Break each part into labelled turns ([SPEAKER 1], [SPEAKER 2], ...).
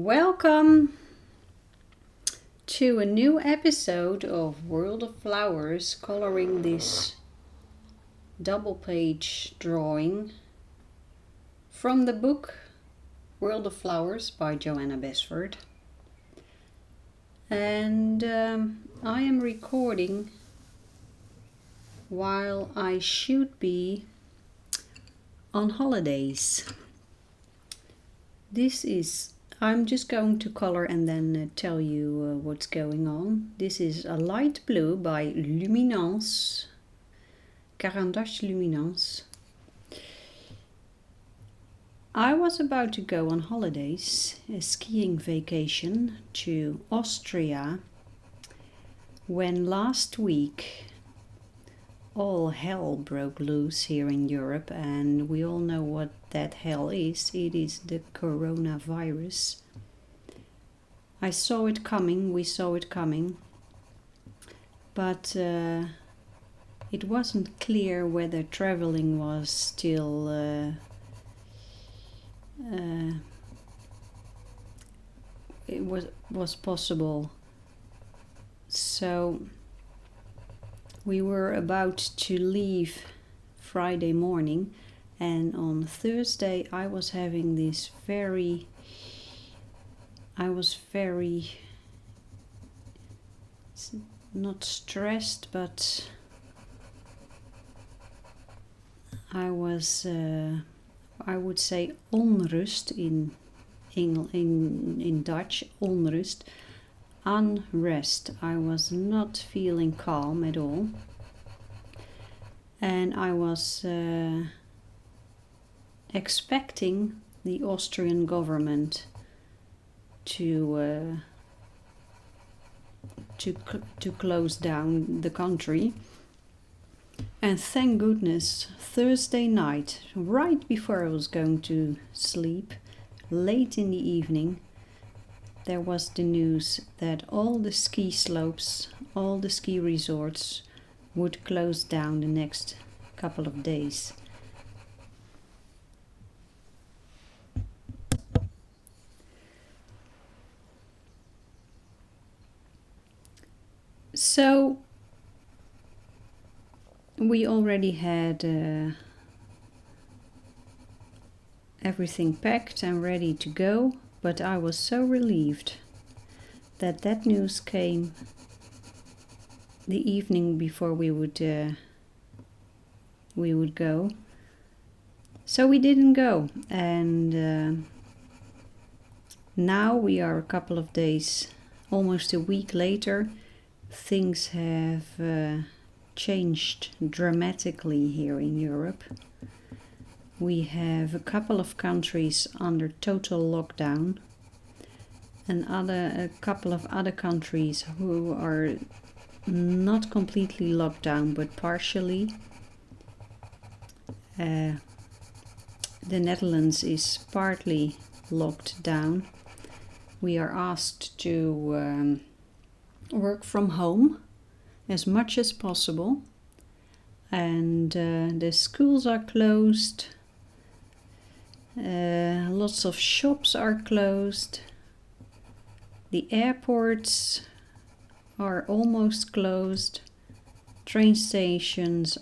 [SPEAKER 1] Welcome to a new episode of World of Flowers, coloring this double page drawing from the book World of Flowers by Johanna Basford. And I am recording while I should be on holidays. I'm just going to color and then tell you what's going on. This is a light blue by Luminance, Caran Luminance. I was about to go on holidays, a skiing vacation to Austria, when last week all hell broke loose here in Europe, and we all know what that hell is. It is the coronavirus. I saw it coming, we saw it coming, but it wasn't clear whether traveling was still it was possible. So we were about to leave Friday morning, and on Thursday I was having this not stressed, but I was I would say onrust in Dutch, onrust. Unrest. I was not feeling calm at all, and I was expecting the Austrian government to close down the country. And thank goodness, Thursday night, right before I was going to sleep, late in the evening, there was the news that all the ski slopes, all the ski resorts would close down the next couple of days. So we already had everything packed and ready to go. But I was so relieved that news came the evening before we would go. So we didn't go, and now we are a couple of days, almost a week later. Things have changed dramatically here in Europe. We have a couple of countries under total lockdown, and a couple of other countries who are not completely locked down but partially. The Netherlands is partly locked down. We are asked to work from home as much as possible, and the schools are closed. Lots of shops are closed. The airports are almost closed. Train stations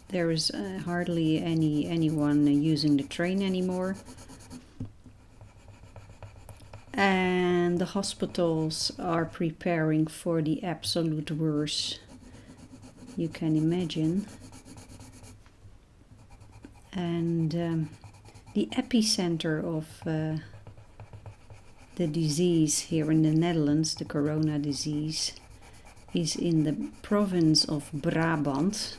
[SPEAKER 1] there is hardly anyone using the train anymore. And the hospitals are preparing for the absolute worst you can imagine. And the epicenter of the disease here in the Netherlands, the corona disease, is in the province of Brabant.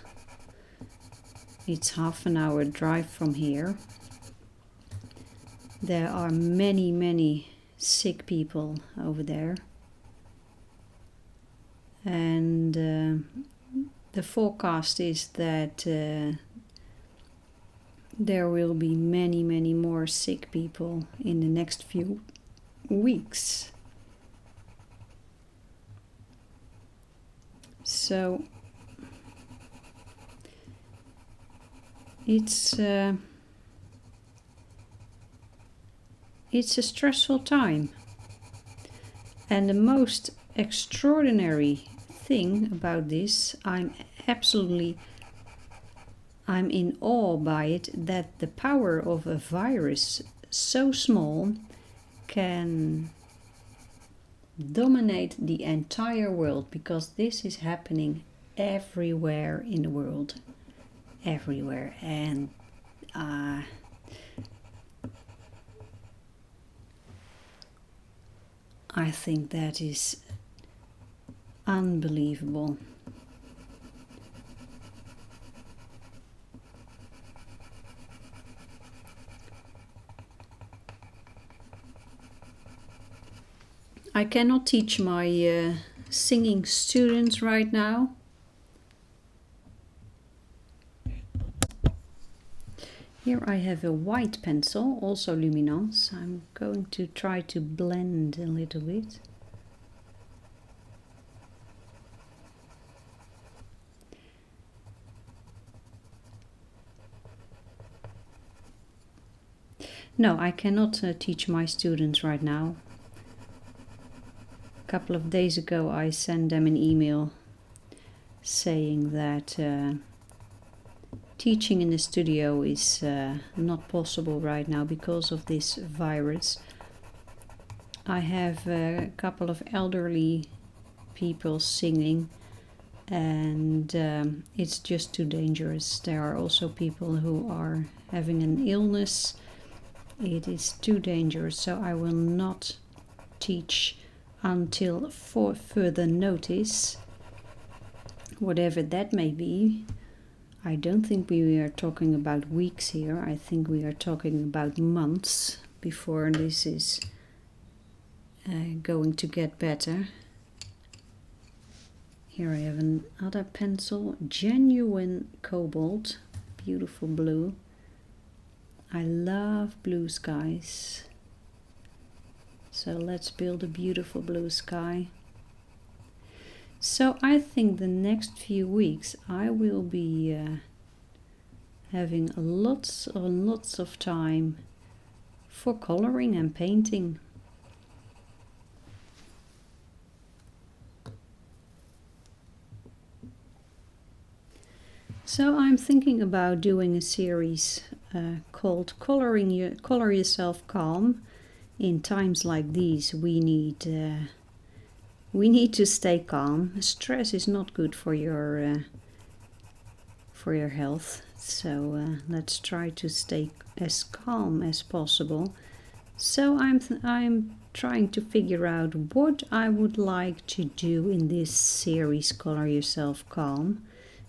[SPEAKER 1] It's half an hour drive from here. There are many sick people over there. And the forecast is that there will be many more sick people in the next few weeks. So it's it's a stressful time. And the most extraordinary thing about this, I'm in awe by it, that the power of a virus so small can dominate the entire world, because this is happening everywhere in the world. Everywhere. And I think that is unbelievable. I cannot teach my singing students right now. Here I have a white pencil, also Luminance. I'm going to try to blend a little bit. No, I cannot teach my students right now. A couple of days ago I sent them an email saying that teaching in the studio is not possible right now because of this virus. I have a couple of elderly people singing, and it's just too dangerous. There are also people who are having an illness. It is too dangerous, so I will not teach until further notice, whatever that may be. I don't think we are talking about weeks here. I think we are talking about months before this is going to get better. Here I have another pencil, genuine cobalt, beautiful blue. I love blue skies. So let's build a beautiful blue sky. So I think the next few weeks I will be having lots and lots of time for coloring and painting. So I'm thinking about doing a series called Color Yourself Calm. In times like these, we need to stay calm. Stress is not good for your health. So let's try to stay as calm as possible. So I'm trying to figure out what I would like to do in this series, Color Yourself Calm.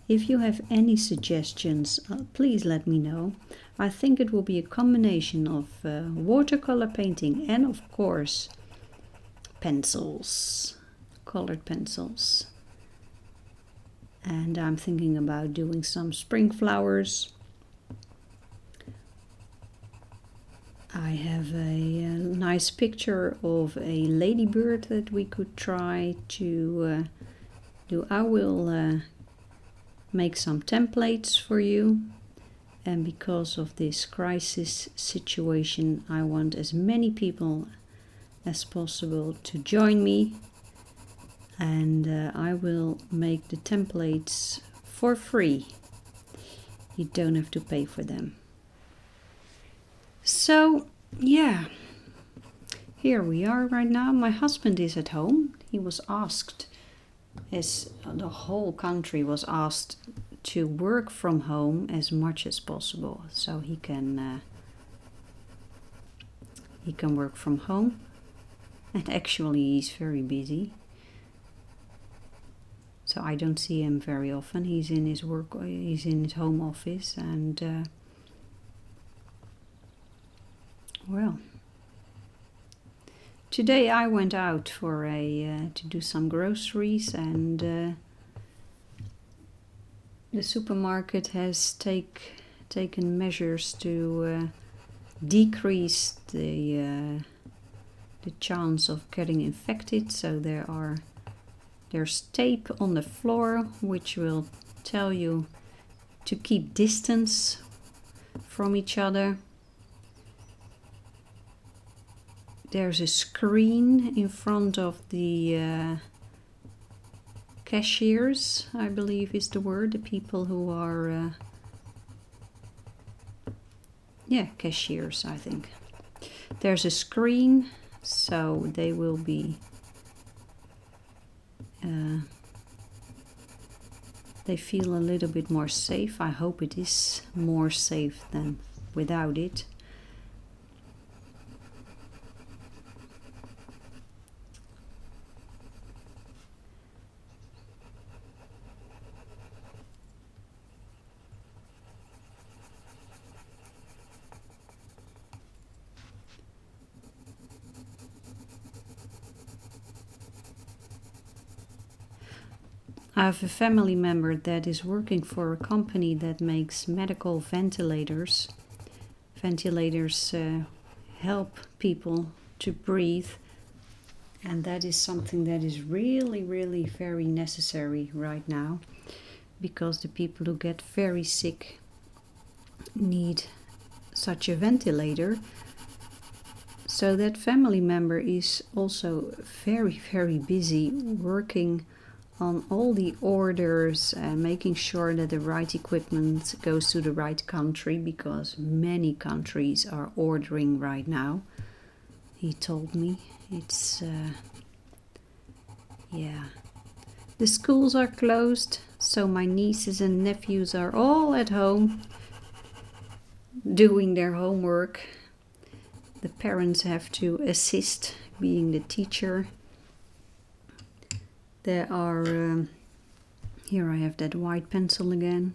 [SPEAKER 1] If you have any suggestions, please let me know. I think it will be a combination of watercolor painting and, of course, pencils, colored pencils. And I'm thinking about doing some spring flowers. I have a nice picture of a ladybird that we could try to do. I will make some templates for you, and because of this crisis situation, I want as many people as possible to join me, and I will make the templates for free. You don't have to pay for them. So yeah, here we are right now. My husband is at home. He was asked, as the whole country was asked, to work from home as much as possible, so he can work from home. And actually he's very busy, so I don't see him very often. He's in his home office, and well, today I went out for to do some groceries, and the supermarket has taken measures to decrease the chance of getting infected. So there's tape on the floor which will tell you to keep distance from each other. There's a screen in front of the cashiers, I believe is the word, the people who are, yeah, cashiers, I think. There's a screen, so they will be, they feel a little bit more safe. I hope it is more safe than without it. I have a family member that is working for a company that makes medical ventilators. Ventilators help people to breathe, and that is something that is really, really very necessary right now, because the people who get very sick need such a ventilator. So that family member is also very, very busy working on all the orders and making sure that the right equipment goes to the right country, because many countries are ordering right now. He told me it's, yeah. The schools are closed, so my nieces and nephews are all at home doing their homework. The parents have to assist, being the teacher. There are, here I have that white pencil again.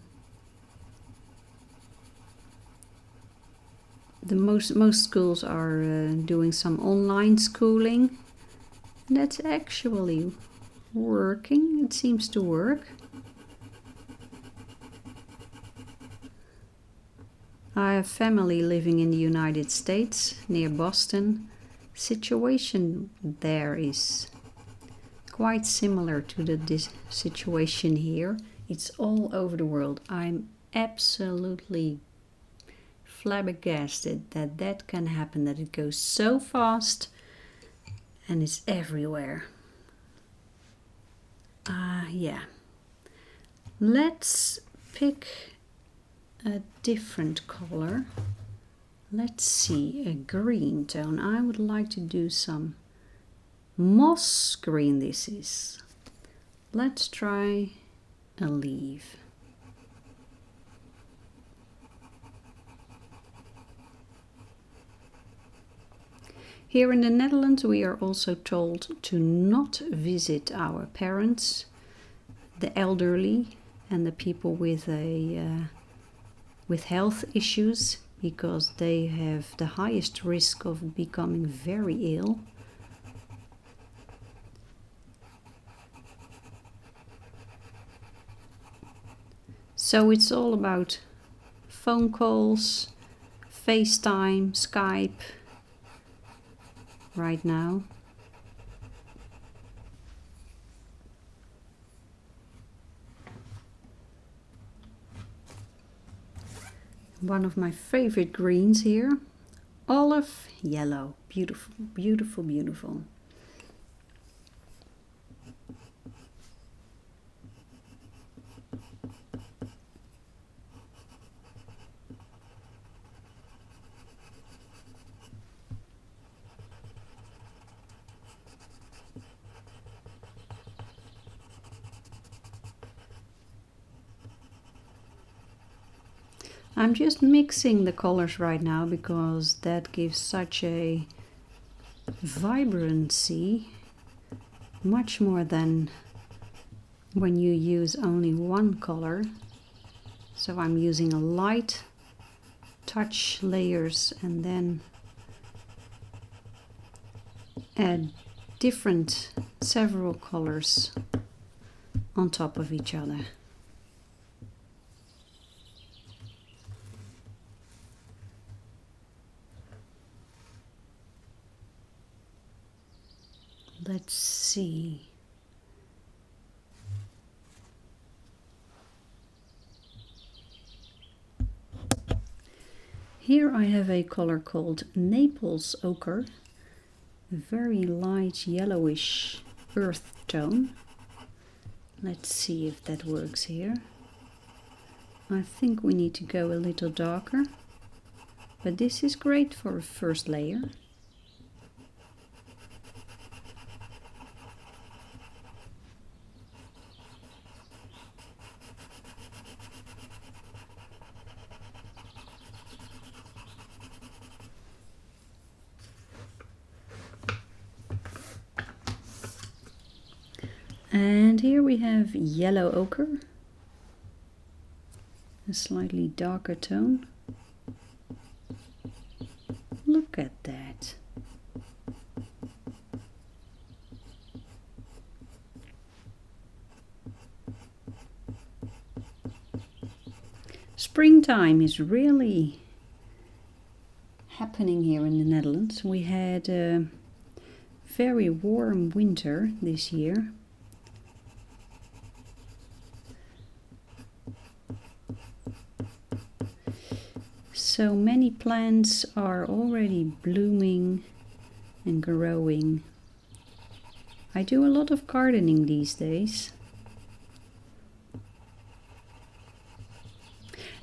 [SPEAKER 1] Most schools are doing some online schooling. And that's actually working. It seems to work. I have family living in the United States, near Boston. Situation there is quite similar to this situation here. It's all over the world. I'm absolutely flabbergasted that that can happen, that it goes so fast and it's everywhere. Yeah. Let's pick a different color. Let's see, a green tone. I would like to do some moss green. This is. Let's try a leaf. Here in the Netherlands we are also told to not visit our parents, the elderly and the people with health issues, because they have the highest risk of becoming very ill. So it's all about phone calls, FaceTime, Skype right now. One of my favorite greens here, olive yellow. Beautiful, beautiful, beautiful. I'm just mixing the colors right now because that gives such a vibrancy, much more than when you use only one color. So I'm using a light touch layers and then add several colors on top of each other. Let's see. Here I have a color called Naples Ochre. a very light yellowish earth tone. Let's see if that works here. I think we need to go a little darker, but this is great for a first layer. And here we have yellow ochre, a slightly darker tone. Look at that. Springtime is really happening here in the Netherlands. We had a very warm winter this year. So many plants are already blooming and growing. I do a lot of gardening these days.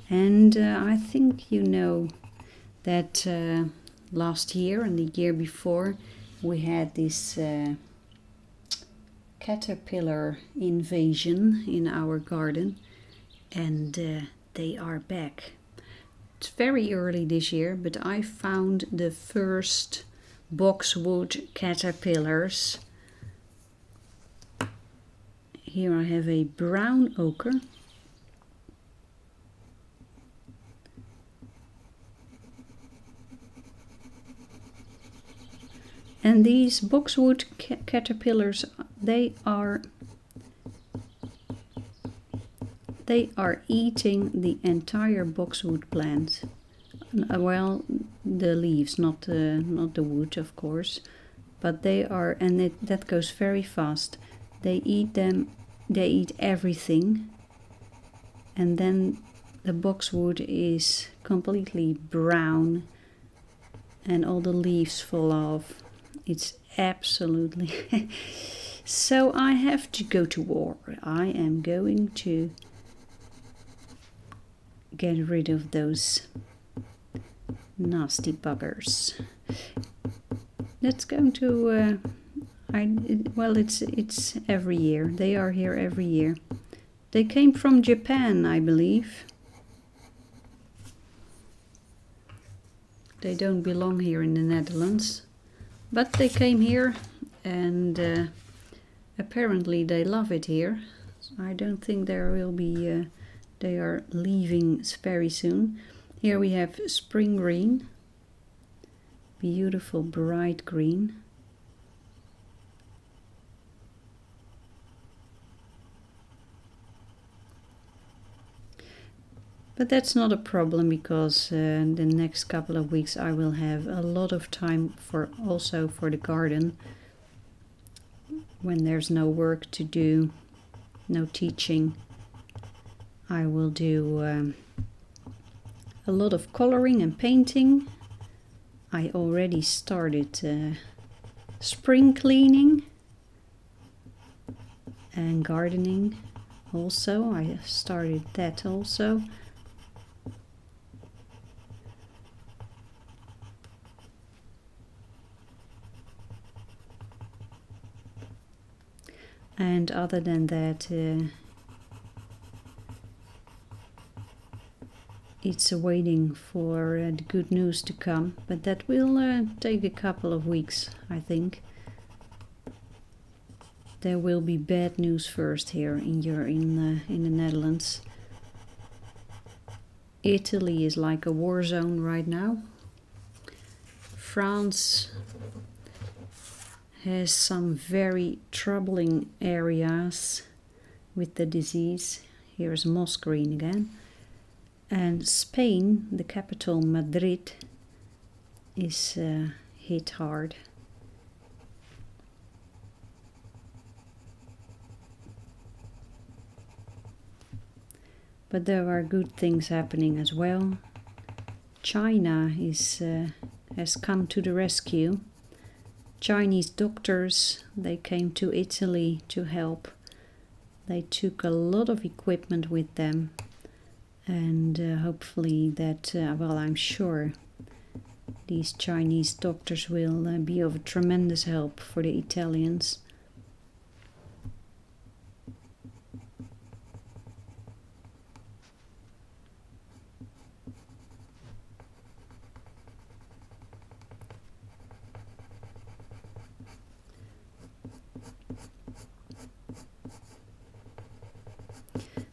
[SPEAKER 1] And I think you know that last year and the year before we had this caterpillar invasion in our garden, and they are back. It's very early this year, but I found the first boxwood caterpillars. Here I have a brown ochre. And these boxwood caterpillars, they are eating the entire boxwood plant. Well, the leaves, not the wood, of course, but they are, and that goes very fast. They eat them. They eat everything, and then the boxwood is completely brown, and all the leaves fall off. It's absolutely. So I have to go to war. I am going to get rid of those nasty buggers. Let's go to well, it's every year. They are here every year. They came from Japan, I believe. They don't belong here in the Netherlands, but they came here, and apparently they love it here. I don't think there will be they are leaving very soon. Here we have spring green, beautiful bright green. But that's not a problem, because the next couple of weeks I will have a lot of time also for the garden. When there's no work to do, no teaching, I will do a lot of coloring and painting. I already started spring cleaning and gardening also. I started that also. And other than that, it's waiting for the good news to come, but that will take a couple of weeks, I think. There will be bad news first here in the Netherlands. Italy is like a war zone right now. France has some very troubling areas with the disease. Here's moss green again. And Spain, the capital Madrid, is hit hard. But there are good things happening as well. China has come to the rescue. Chinese doctors, they came to Italy to help. They took a lot of equipment with them, and hopefully that, well, I'm sure these Chinese doctors will be of a tremendous help for the Italians.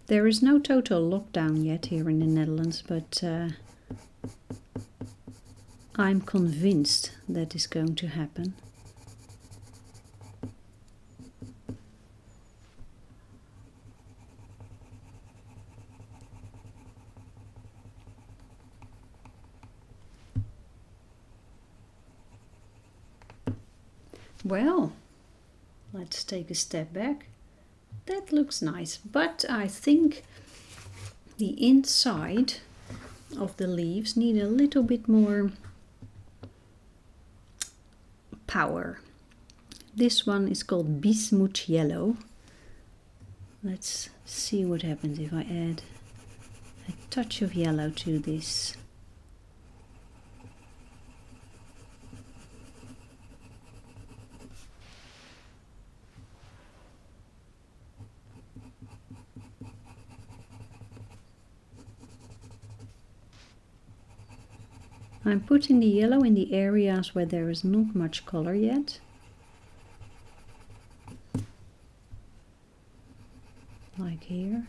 [SPEAKER 1] There is no total lockdown yet here in the Netherlands, but I'm convinced that is going to happen. Well, let's take a step back. That looks nice, but I think the inside of the leaves need a little bit more power. This one is called bismuth yellow. Let's see what happens if I add a touch of yellow to this. I'm putting the yellow in the areas where there is not much color yet. Like here.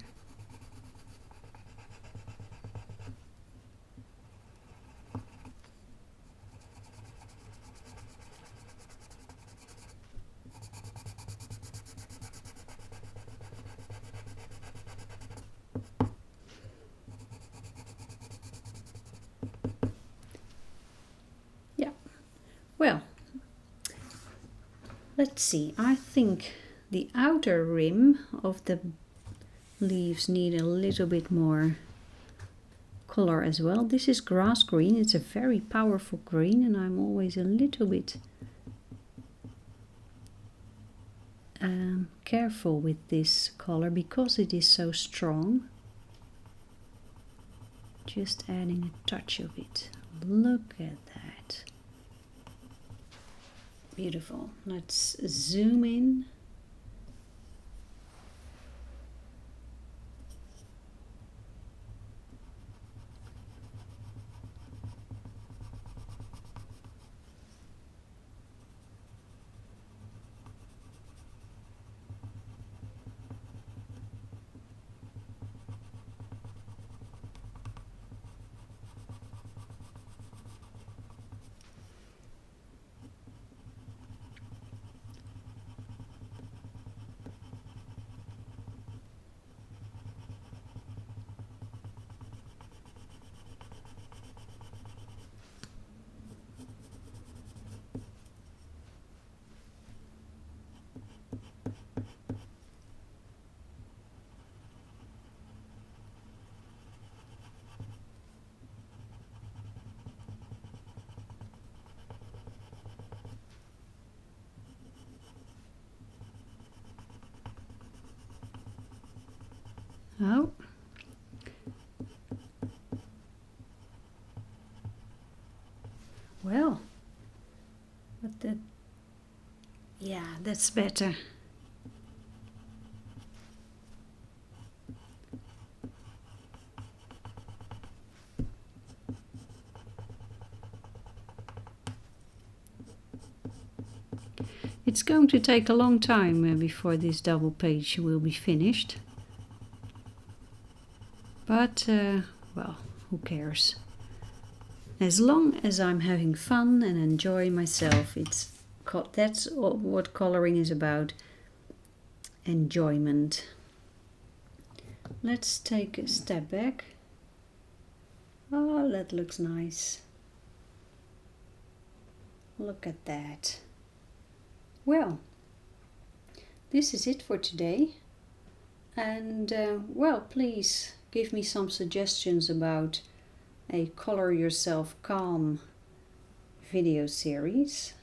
[SPEAKER 1] Well, let's see. I think the outer rim of the leaves need a little bit more color as well. This is grass green. It's a very powerful green, and I'm always a little bit careful with this color because it is so strong. Just adding a touch of it. Look at that. Beautiful. Let's zoom in. Oh. Well, but that, yeah, that's better. It's going to take a long time before this double page will be finished. But, well, who cares? As long as I'm having fun and enjoying myself, that's what coloring is about. Enjoyment. Let's take a step back. Oh, that looks nice. Look at that. Well, this is it for today. And, well, please give me some suggestions about a Color Yourself Calm video series.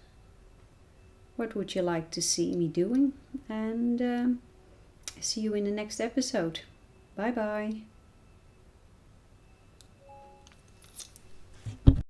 [SPEAKER 1] What would you like to see me doing? And see you in the next episode. Bye bye.